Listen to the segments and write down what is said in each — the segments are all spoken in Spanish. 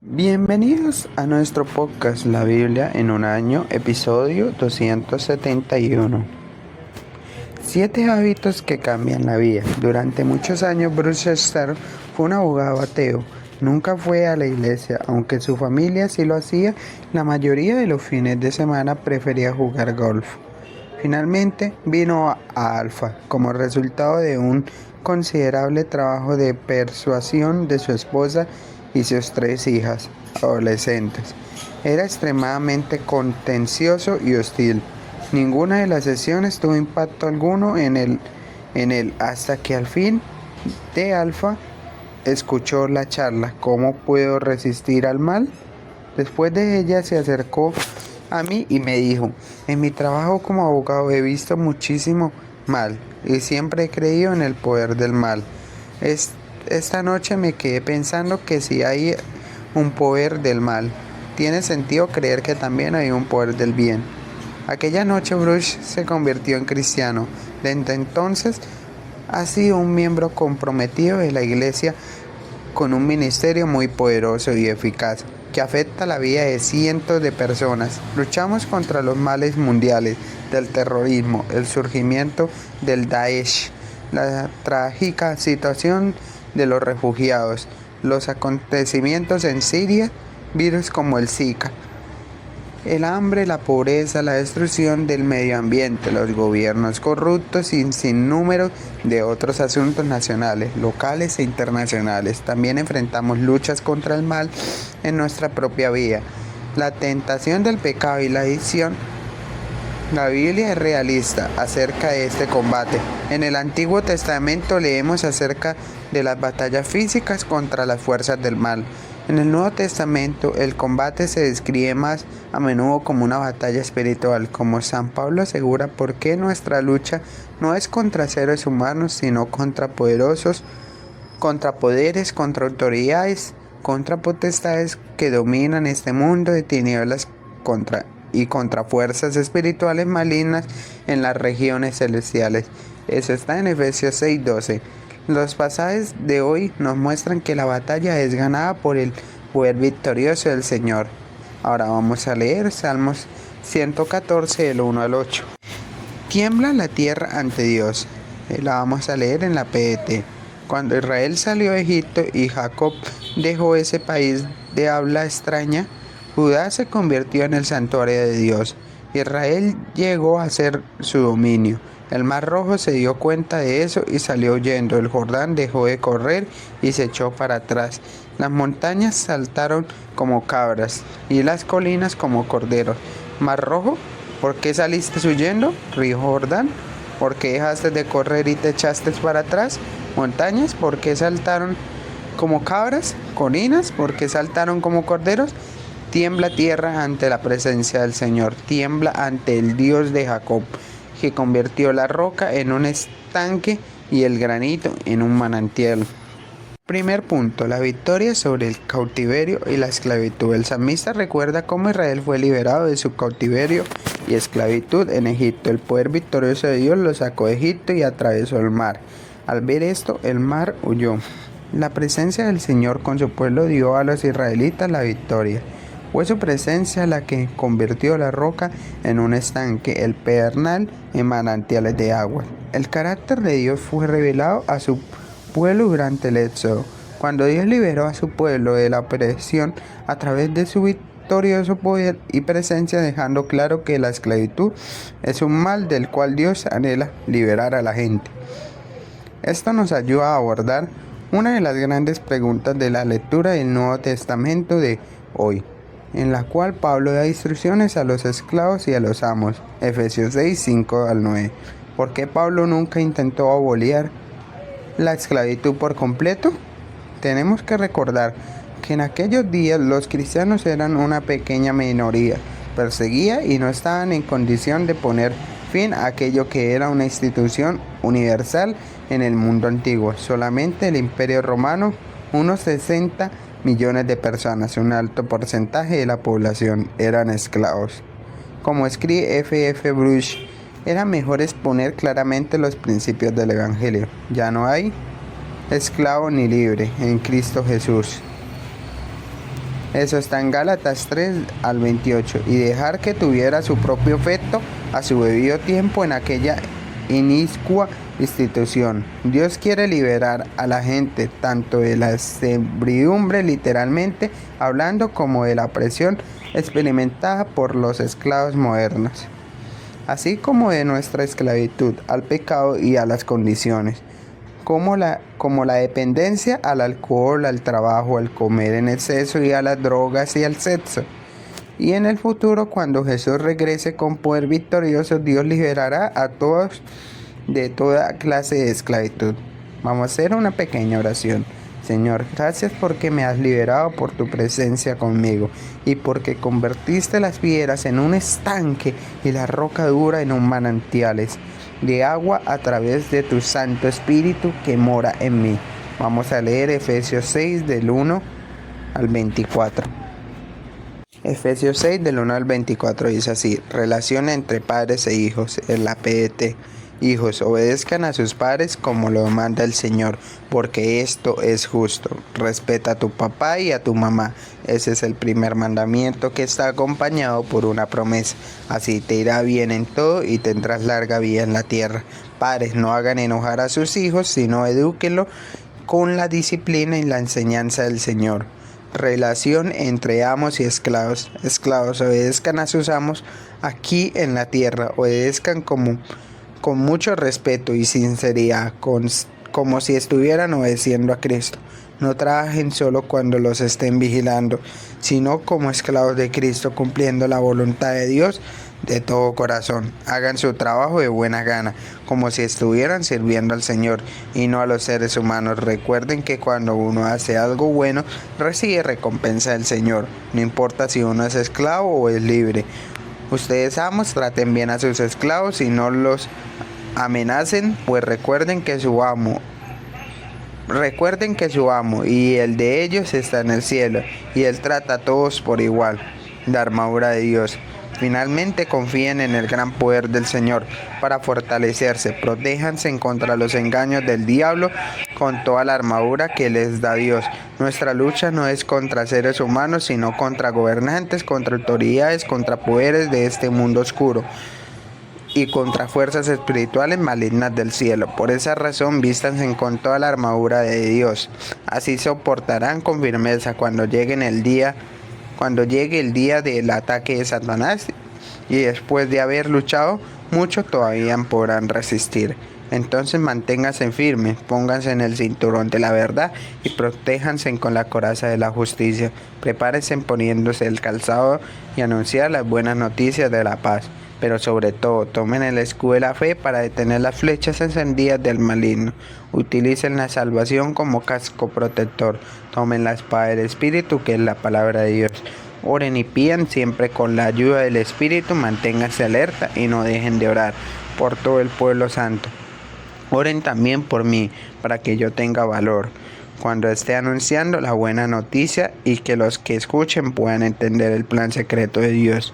Bienvenidos a nuestro podcast La Biblia en un año, episodio 271. 7 hábitos que cambian la vida. Durante muchos años Bruce Chester fue un abogado ateo. Nunca fue a la iglesia, aunque su familia sí lo hacía. La mayoría de los fines de semana prefería jugar golf. Finalmente vino a Alfa como resultado de un considerable trabajo de persuasión de su esposa y sus 3 hijas adolescentes. Era extremadamente contencioso y hostil. Ninguna de las sesiones tuvo impacto alguno en él hasta que al fin de Alfa escuchó la charla ¿Cómo puedo resistir al mal? Después de ella se acercó a mí y me dijo: en mi trabajo como abogado he visto muchísimo mal y siempre he creído en el poder del mal. Esta noche me quedé pensando que si hay un poder del mal, tiene sentido creer que también hay un poder del bien. Aquella noche Bruce se convirtió en cristiano. Desde entonces ha sido un miembro comprometido de la iglesia con un ministerio muy poderoso y eficaz que afecta la vida de cientos de personas. Luchamos contra los males mundiales del terrorismo, el surgimiento del Daesh, la trágica situación de los refugiados, los acontecimientos en Siria, virus como el Zika, el hambre, la pobreza, la destrucción del medio ambiente, los gobiernos corruptos y sin número de otros asuntos nacionales, locales e internacionales. También enfrentamos luchas contra el mal en nuestra propia vida, la tentación del pecado y la adicción. La Biblia es realista acerca de este combate. En el Antiguo Testamento leemos acerca de las batallas físicas contra las fuerzas del mal. En el Nuevo Testamento el combate se describe más a menudo como una batalla espiritual, como San Pablo asegura, porque nuestra lucha no es contra seres humanos, sino contra poderosos, contra poderes, contra autoridades, contra potestades que dominan este mundo de tinieblas, contra fuerzas espirituales malignas en las regiones celestiales. Eso está en Efesios 6:12. Los pasajes de hoy nos muestran que la batalla es ganada por el poder victorioso del Señor. Ahora vamos a leer Salmos 114 del 1 al 8. Tiembla la tierra ante Dios. La vamos a leer en la PET. Cuando Israel salió de Egipto y Jacob dejó ese país de habla extraña, Judá se convirtió en el santuario de Dios. Israel llegó a ser su dominio. El Mar Rojo se dio cuenta de eso y salió huyendo. El Jordán dejó de correr y se echó para atrás. Las montañas saltaron como cabras y las colinas como corderos. Mar Rojo, ¿por qué saliste huyendo? Río Jordán, ¿por qué dejaste de correr y te echaste para atrás? Montañas, ¿por qué saltaron como cabras? Colinas, ¿por qué saltaron como corderos? Tiembla tierra ante la presencia del Señor, tiembla ante el Dios de Jacob, que convirtió la roca en un estanque y el granito en un manantial. Primer punto, la victoria sobre el cautiverio y la esclavitud. El salmista recuerda cómo Israel fue liberado de su cautiverio y esclavitud en Egipto. El poder victorioso de Dios lo sacó de Egipto y atravesó el mar. Al ver esto, el mar huyó. La presencia del Señor con su pueblo dio a los israelitas la victoria. Fue su presencia la que convirtió la roca en un estanque, el pedernal en manantiales de agua. El carácter de Dios fue revelado a su pueblo durante el Éxodo, cuando Dios liberó a su pueblo de la opresión a través de su victorioso poder y presencia, dejando claro que la esclavitud es un mal del cual Dios anhela liberar a la gente. Esto nos ayuda a abordar una de las grandes preguntas de la lectura del Nuevo Testamento de hoy, en la cual Pablo da instrucciones a los esclavos y a los amos. Efesios 6, 5 al 9. ¿Por qué Pablo nunca intentó abolir la esclavitud por completo? Tenemos que recordar que en aquellos días los cristianos eran una pequeña minoría, perseguida y no estaban en condición de poner fin a aquello que era una institución universal en el mundo antiguo. Solamente el Imperio Romano, unos 60 millones de personas, un alto porcentaje de la población, eran esclavos. Como escribe F.F. Bruce, era mejor exponer claramente los principios del Evangelio. Ya no hay esclavo ni libre en Cristo Jesús. Eso está en Gálatas 3 al 28. Y dejar que tuviera su propio efecto a su debido tiempo en aquella inicua institución. Dios quiere liberar a la gente tanto de la servidumbre literalmente hablando como de la presión experimentada por los esclavos modernos, así como de nuestra esclavitud al pecado y a las condiciones, como la dependencia al alcohol, al trabajo, al comer en exceso y a las drogas y al sexo. Y en el futuro, cuando Jesús regrese con poder victorioso, Dios liberará a todos de toda clase de esclavitud. Vamos a hacer una pequeña oración. Señor, gracias porque me has liberado por tu presencia conmigo y porque convertiste las piedras en un estanque y la roca dura en un manantiales de agua a través de tu Santo Espíritu que mora en mí. Vamos a leer Efesios 6 del 1 al 24. Efesios 6 del 1 al 24 dice así: relación entre padres e hijos, en la PDT. Hijos, obedezcan a sus padres como lo manda el Señor, porque esto es justo. Respeta a tu papá y a tu mamá. Ese es el primer mandamiento que está acompañado por una promesa. Así te irá bien en todo y tendrás larga vida en la tierra. Padres, no hagan enojar a sus hijos, sino edúquenlo con la disciplina y la enseñanza del Señor. Relación entre amos y esclavos. Esclavos, obedezcan a sus amos aquí en la tierra. Obedezcan con mucho respeto y sinceridad, como si estuvieran obedeciendo a Cristo. No trabajen solo cuando los estén vigilando, sino como esclavos de Cristo, cumpliendo la voluntad de Dios de todo corazón. Hagan su trabajo de buena gana, como si estuvieran sirviendo al Señor y no a los seres humanos. Recuerden que cuando uno hace algo bueno, recibe recompensa del Señor, no importa si uno es esclavo o es libre. Ustedes amos, traten bien a sus esclavos y no los amenacen, pues recuerden que su amo y el de ellos está en el cielo, y él trata a todos por igual. La armadura de Dios. Finalmente, confíen en el gran poder del Señor para fortalecerse. Protéjanse contra los engaños del diablo con toda la armadura que les da Dios. Nuestra lucha no es contra seres humanos, sino contra gobernantes, contra autoridades, contra poderes de este mundo oscuro y contra fuerzas espirituales malignas del cielo. Por esa razón, vístanse con toda la armadura de Dios. Así soportarán con firmeza cuando llegue el día del ataque de Satanás, y después de haber luchado mucho todavía podrán resistir. Entonces manténganse firmes, pónganse en el cinturón de la verdad y protéjanse con la coraza de la justicia. Prepárense poniéndose el calzado y anunciar las buenas noticias de la paz. Pero sobre todo, tomen el escudo de la fe para detener las flechas encendidas del maligno. Utilicen la salvación como casco protector. Tomen la espada del Espíritu, que es la palabra de Dios. Oren y pidan siempre con la ayuda del Espíritu. Manténganse alerta y no dejen de orar por todo el pueblo santo. Oren también por mí, para que yo tenga valor cuando esté anunciando la buena noticia y que los que escuchen puedan entender el plan secreto de Dios.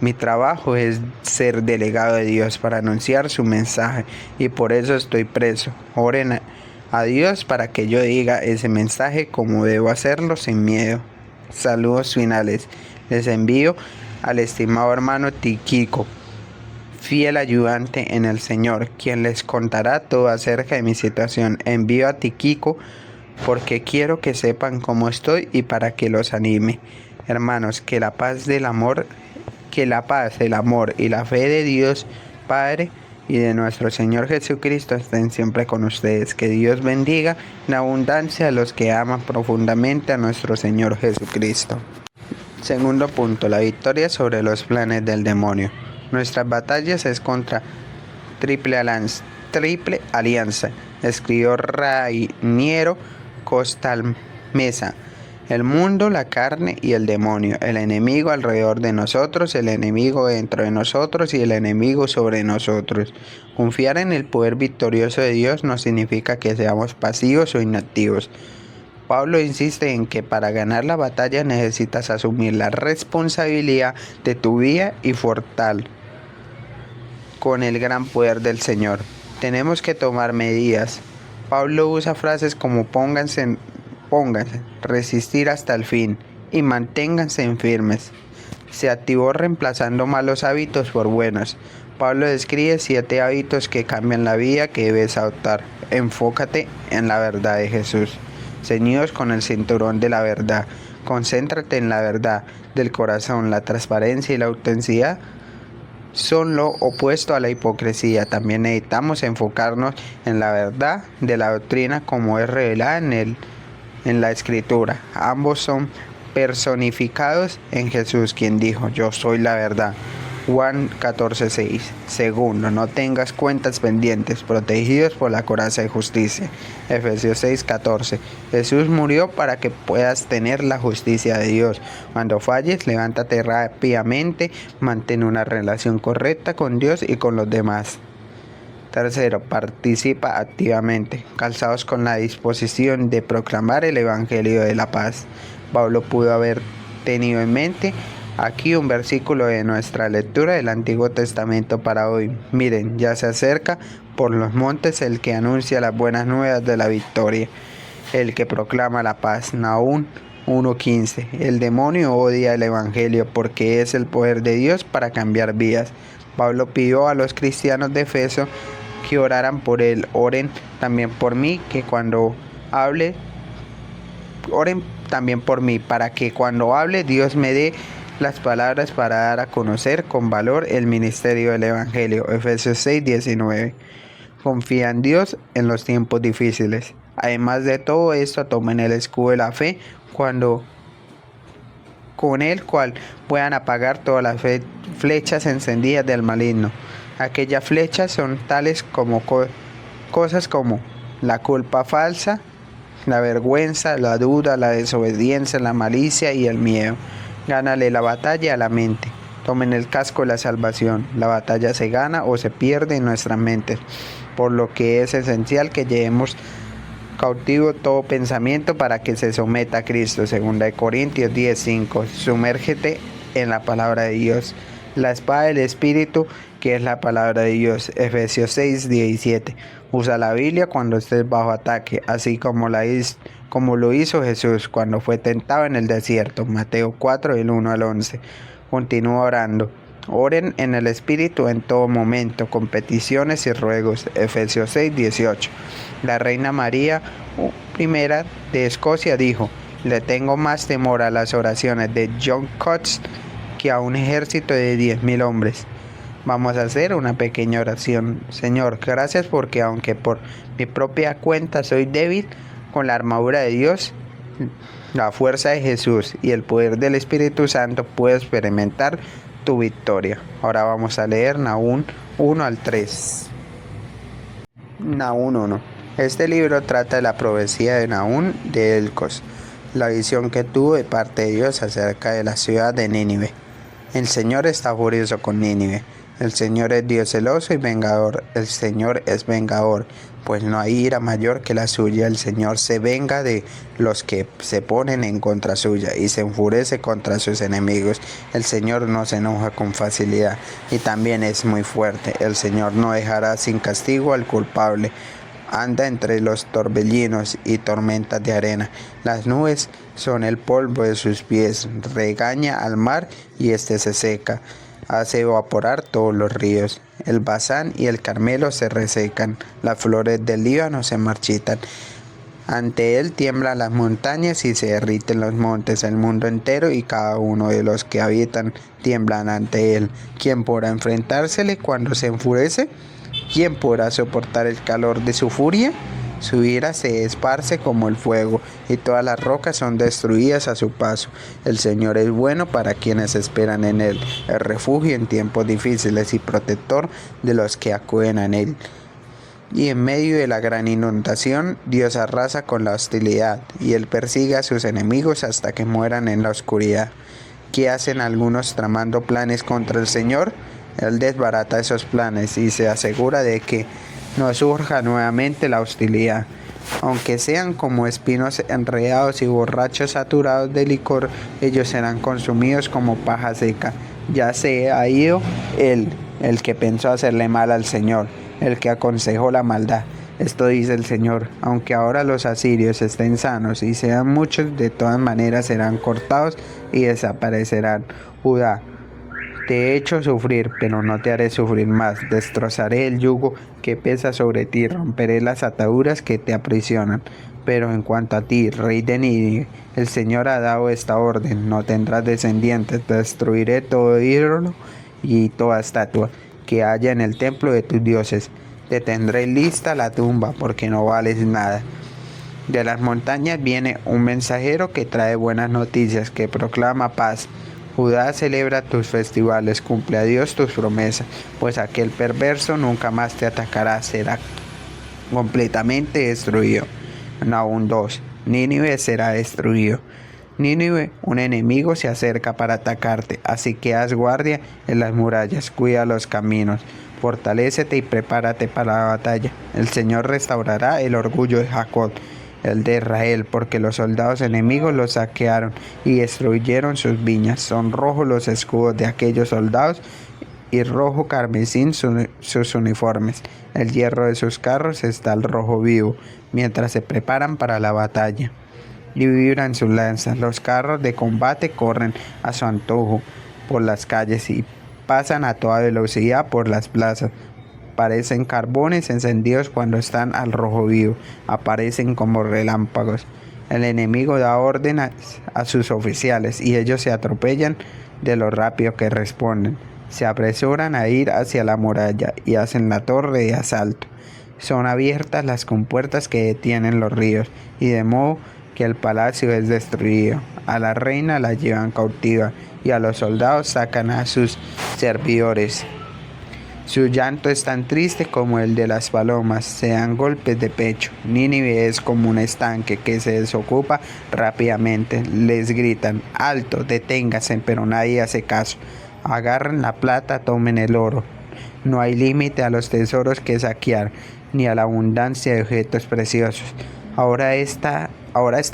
Mi trabajo es ser delegado de Dios para anunciar su mensaje, y por eso estoy preso. Oren a Dios para que yo diga ese mensaje como debo hacerlo sin miedo. Saludos finales. Les envío al estimado hermano Tíquico, fiel ayudante en el Señor, quien les contará todo acerca de mi situación. Envío a Tíquico porque quiero que sepan cómo estoy y para que los anime. Hermanos, que la paz, el amor y la fe de Dios Padre y de nuestro Señor Jesucristo estén siempre con ustedes. Que Dios bendiga en abundancia a los que aman profundamente a nuestro Señor Jesucristo. Segundo punto, la victoria sobre los planes del demonio. Nuestras batallas es contra triple alianza, escribió Rainiero Costalmesa. El mundo, la carne y el demonio, el enemigo alrededor de nosotros, el enemigo dentro de nosotros y el enemigo sobre nosotros. Confiar en el poder victorioso de Dios no significa que seamos pasivos o inactivos. Pablo insiste en que para ganar la batalla necesitas asumir la responsabilidad de tu vida y fortalecer con el gran poder del Señor. Tenemos que tomar medidas. Pablo usa frases como pónganse, resistir hasta el fin y manténganse firmes. Se activó reemplazando malos hábitos por buenos. Pablo describe 7 hábitos que cambian la vida que debes adoptar. Enfócate en la verdad de Jesús. Ceñidos con el cinturón de la verdad. Concéntrate en la verdad del corazón. La transparencia y la autenticidad son lo opuesto a la hipocresía. También necesitamos enfocarnos en la verdad de la doctrina como es revelada en la Escritura. Ambos son personificados en Jesús, quien dijo: yo soy la verdad. Juan 14:6. Segundo, no tengas cuentas pendientes, protegidos por la coraza de justicia. Efesios 6:14. Jesús murió para que puedas tener la justicia de Dios. Cuando falles, levántate rápidamente, mantén una relación correcta con Dios y con los demás. Tercero, participa activamente, calzados con la disposición de proclamar el Evangelio de la paz. Pablo pudo haber tenido en mente aquí un versículo de nuestra lectura del Antiguo Testamento para hoy. Miren, ya se acerca por los montes el que anuncia las buenas nuevas de la victoria, el que proclama la paz. Nahum 1:15. El demonio odia el Evangelio porque es el poder de Dios para cambiar vidas. Pablo pidió a los cristianos de Efeso que oraran por él. Oren también por mí, oren también por mí, para que cuando hable Dios me dé las palabras para dar a conocer con valor el ministerio del Evangelio. Efesios 6:19. Confía en Dios en los tiempos difíciles. Además de todo esto, tomen el escudo de la fe, con el cual puedan apagar todas las flechas encendidas del maligno. Aquellas flechas son tales como cosas como la culpa falsa, la vergüenza, la duda, la desobediencia, la malicia y el miedo. Gánale la batalla a la mente. Tomen el casco de la salvación. La batalla se gana o se pierde en nuestras mentes, por lo que es esencial que llevemos cautivo todo pensamiento para que se someta a Cristo. 2 Corintios 10:5. Sumérgete en la palabra de Dios. La espada del Espíritu, que es la palabra de Dios. Efesios 6:17. Usa la Biblia cuando estés bajo ataque, así como lo hizo Jesús cuando fue tentado en el desierto. Mateo 4, del 1 al 11. Continúa orando. Oren en el Espíritu en todo momento, con peticiones y ruegos. Efesios 6:18. La reina María I de Escocia dijo: le tengo más temor a las oraciones de John Cox que a un ejército de 10,000 hombres. Vamos a hacer una pequeña oración. Señor, gracias porque aunque por mi propia cuenta soy débil, con la armadura de Dios, la fuerza de Jesús y el poder del Espíritu Santo puedo experimentar tu victoria. Ahora vamos a leer Nahum 1 al 3. Nahum 1. Este libro trata de la profecía de Nahum de Elcos, la visión que tuvo de parte de Dios acerca de la ciudad de Nínive. El Señor está furioso con Nínive. El Señor es Dios celoso y vengador. El Señor es vengador, pues no hay ira mayor que la suya. El Señor se venga de los que se ponen en contra suya y se enfurece contra sus enemigos. El Señor no se enoja con facilidad y también es muy fuerte. El Señor no dejará sin castigo al culpable. Anda entre los torbellinos y tormentas de arena. Las nubes son el polvo de sus pies. Regaña al mar y éste se seca. Hace evaporar todos los ríos. El Basán y el Carmelo se resecan. Las flores del Líbano se marchitan. Ante él tiemblan las montañas y se derriten los montes. El mundo entero y cada uno de los que habitan tiemblan ante él. ¿Quién podrá enfrentársele cuando se enfurece? ¿Quién podrá soportar el calor de su furia? Su ira se esparce como el fuego, y todas las rocas son destruidas a su paso. El Señor es bueno para quienes esperan en Él, el refugio en tiempos difíciles y protector de los que acuden a Él. Y en medio de la gran inundación, Dios arrasa con la hostilidad, y Él persigue a sus enemigos hasta que mueran en la oscuridad. ¿Qué hacen algunos tramando planes contra el Señor? Él desbarata esos planes y se asegura de que no surja nuevamente la hostilidad. Aunque sean como espinos enredados y borrachos saturados de licor, ellos serán consumidos como paja seca. Ya se ha ido él, el que pensó hacerle mal al Señor, el que aconsejó la maldad. Esto dice el Señor: aunque ahora los asirios estén sanos y sean muchos, de todas maneras serán cortados y desaparecerán. Judá, te he hecho sufrir, pero no te haré sufrir más. Destrozaré el yugo que pesa sobre ti, romperé las ataduras que te aprisionan. Pero en cuanto a ti, rey de Nínive, el Señor ha dado esta orden: no tendrás descendientes, destruiré todo ídolo y toda estatua que haya en el templo de tus dioses. Te tendré lista la tumba, porque no vales nada. De las montañas viene un mensajero que trae buenas noticias, que proclama paz. Judá celebra tus festivales, cumple a Dios tus promesas, pues aquel perverso nunca más te atacará, será completamente destruido. Nahum 2. Nínive será destruido. Nínive, un enemigo se acerca para atacarte, así que haz guardia en las murallas, cuida los caminos, fortalécete y prepárate para la batalla. El Señor restaurará el orgullo de Jacob, el de Israel, porque los soldados enemigos los saquearon y destruyeron sus viñas. Son rojos los escudos de aquellos soldados y rojo carmesí sus uniformes. El hierro de sus carros está al rojo vivo, mientras se preparan para la batalla. Y vibran sus lanzas. Los carros de combate corren a su antojo por las calles y pasan a toda velocidad por las plazas. Parecen carbones encendidos cuando están al rojo vivo. Aparecen como relámpagos. El enemigo da órdenes a sus oficiales y ellos se atropellan de lo rápido que responden. Se apresuran a ir hacia la muralla y hacen la torre de asalto. Son abiertas las compuertas que detienen los ríos, y de modo que el palacio es destruido. A la reina la llevan cautiva y a los soldados sacan a sus servidores. Su llanto es tan triste como el de las palomas, se dan golpes de pecho. Nínive es como un estanque que se desocupa rápidamente. Les gritan: alto, deténgase, pero nadie hace caso. Agarren la plata, tomen el oro. No hay límite a los tesoros que saquear, ni a la abundancia de objetos preciosos. Ahora está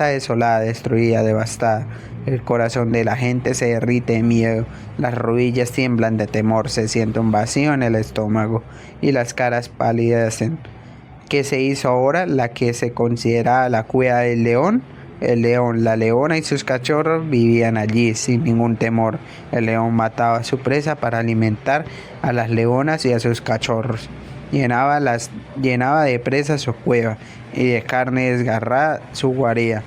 desolada, destruida, devastada. El corazón de la gente se derrite de miedo, las rodillas tiemblan de temor, se siente un vacío en el estómago y las caras palidecen. ¿Qué se hizo ahora? La que se consideraba la cueva del león. El león, la leona y sus cachorros vivían allí sin ningún temor. El león mataba a su presa para alimentar a las leonas y a sus cachorros. Llenaba de presa su cueva y de carne desgarrada su guarida.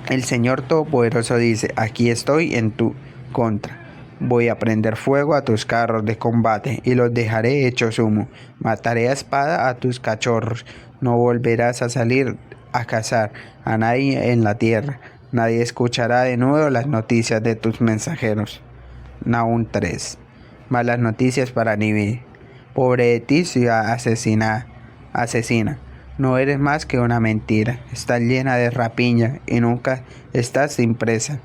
El Señor Todopoderoso dice: aquí estoy en tu contra. Voy a prender fuego a tus carros de combate y los dejaré hechos humo. Mataré a espada a tus cachorros. No volverás a salir a cazar a nadie en la tierra. Nadie escuchará de nuevo las noticias de tus mensajeros. Nahum 3. Malas noticias para Nínive. Pobre de ti, ciudad asesina. No eres más que una mentira. Estás llena de rapiña y nunca estás sin presa.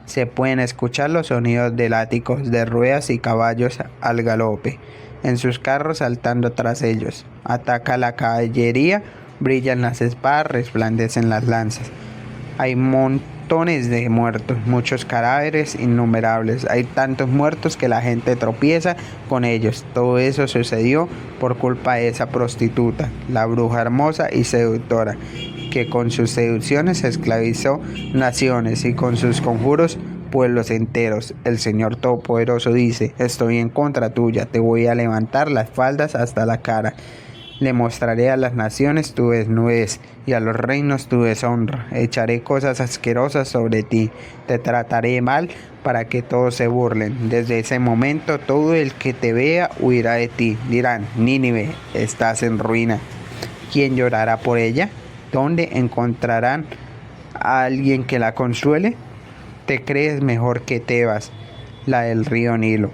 Se pueden escuchar los sonidos de látigos, de ruedas y caballos al galope, en sus carros saltando tras ellos. Ataca la caballería, brillan las espadas, resplandecen las lanzas. Hay montones de muertos, muchos cadáveres innumerables. Hay tantos muertos que la gente tropieza con ellos. Todo eso sucedió por culpa de esa prostituta, la bruja hermosa y seductora, que con sus seducciones esclavizó naciones y con sus conjuros pueblos enteros. El Señor Todopoderoso dice: estoy en contra tuya, te voy a levantar las faldas hasta la cara. Le mostraré a las naciones tu desnudez y a los reinos tu deshonra. Echaré cosas asquerosas sobre ti. Te trataré mal para que todos se burlen. Desde ese momento todo el que te vea huirá de ti. Dirán: Nínive, estás en ruina. ¿Quién llorará por ella? ¿Dónde encontrarán a alguien que la consuele? Te crees mejor que Tebas, la del río Nilo.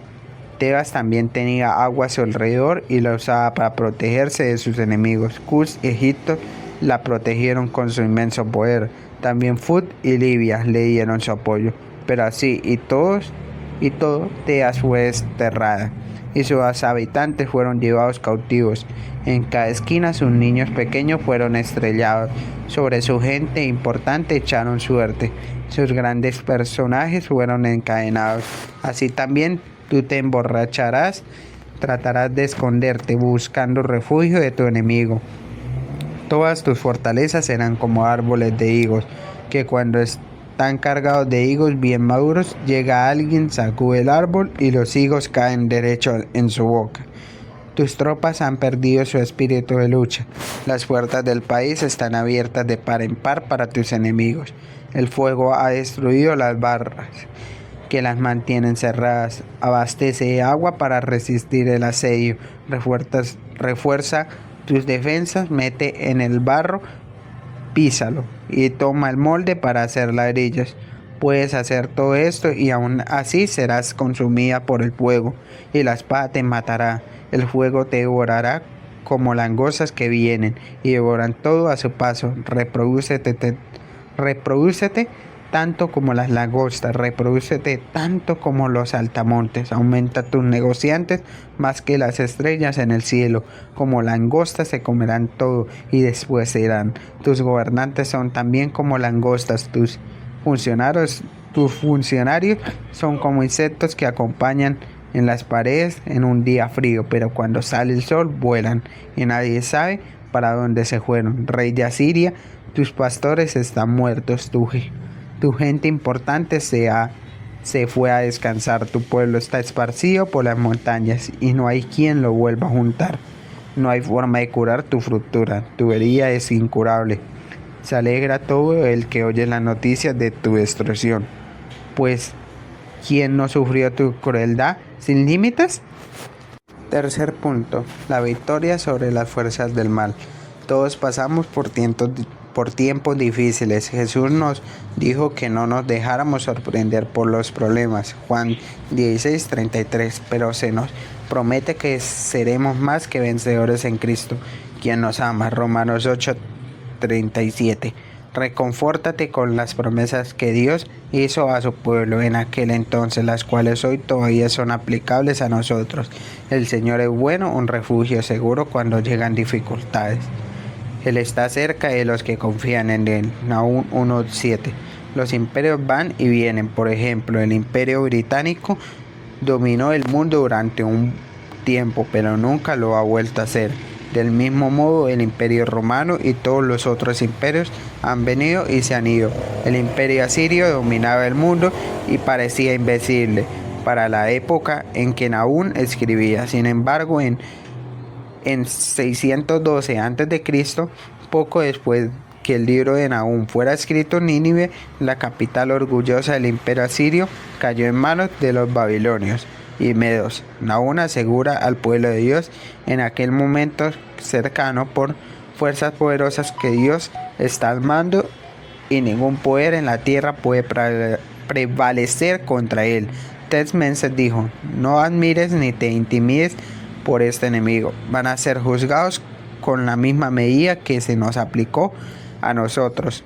Tebas también tenía agua a su alrededor y la usaba para protegerse de sus enemigos. Cus y Egipto la protegieron con su inmenso poder. También Fut y Libia le dieron su apoyo. Pero así y todo, Tebas fue desterrada y sus habitantes fueron llevados cautivos. En cada esquina sus niños pequeños fueron estrellados. Sobre su gente importante echaron suerte. Sus grandes personajes fueron encadenados. Así también tú te emborracharás, tratarás de esconderte buscando refugio de tu enemigo. Todas tus fortalezas serán como árboles de higos, que cuando están cargados de higos bien maduros, llega alguien, sacude el árbol y los higos caen derecho en su boca. Tus tropas han perdido su espíritu de lucha. Las puertas del país están abiertas de par en par para tus enemigos. El fuego ha destruido las barras que las mantienen cerradas. Abastece agua para resistir el asedio. Refuerza tus defensas, mete en el barro, písalo y toma el molde para hacer ladrillos. Puedes hacer todo esto y aún así serás consumida por el fuego, y la espada te matará. El fuego te devorará como langostas que vienen y devoran todo a su paso. Reprodúcete tanto como las langostas, reprodúcete tanto como los saltamontes. Aumenta tus negociantes más que las estrellas en el cielo. Como langostas se comerán todo y después se irán. Tus gobernantes son también como langostas. Tus funcionarios son como insectos que acompañan en las paredes en un día frío, pero cuando sale el sol vuelan y nadie sabe para dónde se fueron. Rey de Asiria, tus pastores están muertos, tu gente importante se fue a descansar, tu pueblo está esparcido por las montañas y no hay quien lo vuelva a juntar. No hay forma de curar tu fractura, tu herida es incurable. Se alegra todo el que oye las noticias de tu destrucción, pues ¿quién no sufrió tu crueldad sin límites? Tercer punto, la victoria sobre las fuerzas del mal. Todos pasamos por tiempos difíciles. Jesús nos dijo que no nos dejáramos sorprender por los problemas. Juan 16:33. Pero se nos promete que seremos más que vencedores en Cristo, quien nos ama. Romanos 8:37. Reconfórtate con las promesas que Dios hizo a su pueblo en aquel entonces, las cuales hoy todavía son aplicables a nosotros. El Señor es bueno, un refugio seguro cuando llegan dificultades. Él está cerca de los que confían en Él. Nahum 1:7. Los imperios van y vienen. Por ejemplo, el Imperio Británico dominó el mundo durante un tiempo, pero nunca lo ha vuelto a hacer. Del mismo modo, el Imperio Romano y todos los otros imperios han venido y se han ido. El Imperio Asirio dominaba el mundo y parecía invencible para la época en que Nahum escribía. Sin embargo, en 612 a.C., poco después que el libro de Nahum fuera escrito, Nínive, la capital orgullosa del Imperio Asirio, cayó en manos de los babilonios y medos. Nahum asegura al pueblo de Dios en aquel momento cercano por fuerzas poderosas que Dios está al mando y ningún poder en la tierra puede prevalecer contra él. Ted Menses dijo: no admires ni te intimides por este enemigo. Van a ser juzgados con la misma medida que se nos aplicó a nosotros.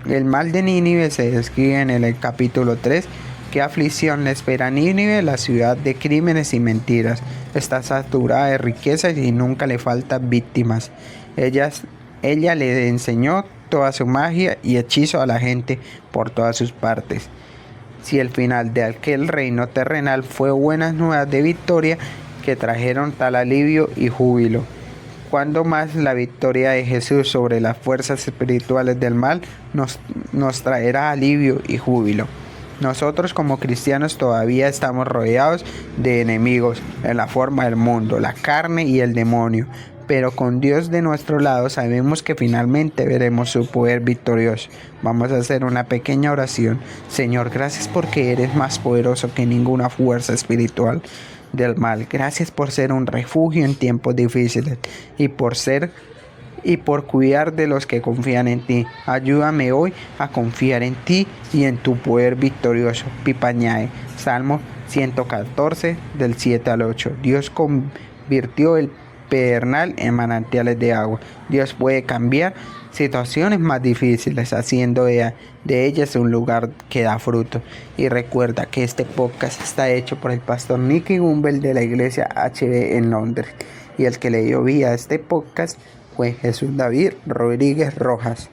El mal de Nínive se describe en el capítulo 3. ¿Qué aflicción le espera a Nínive, la ciudad de crímenes y mentiras? Está saturada de riquezas y nunca le faltan víctimas. Ella le enseñó toda su magia y hechizo a la gente por todas sus partes. Si el final de aquel reino terrenal fue buenas nuevas de victoria que trajeron tal alivio y júbilo, ¿cuándo más la victoria de Jesús sobre las fuerzas espirituales del mal nos traerá alivio y júbilo? Nosotros como cristianos todavía estamos rodeados de enemigos en la forma del mundo, la carne y el demonio, pero con Dios de nuestro lado sabemos que finalmente veremos su poder victorioso. Vamos a hacer una pequeña oración. Señor, gracias porque eres más poderoso que ninguna fuerza espiritual del mal. Gracias por ser un refugio en tiempos difíciles y por cuidar de los que confían en ti. Ayúdame hoy a confiar en ti y en tu poder victorioso. Pipañae, Salmo 114, del 7 al 8. Dios convirtió el pedernal en manantiales de agua. Dios puede cambiar situaciones más difíciles, haciendo de ellas un lugar que da fruto. Y recuerda que este podcast está hecho por el pastor Nicky Gumbel de la iglesia HB en Londres. Y el que le dio vida a este podcast fue Jesús David Rodríguez Rojas.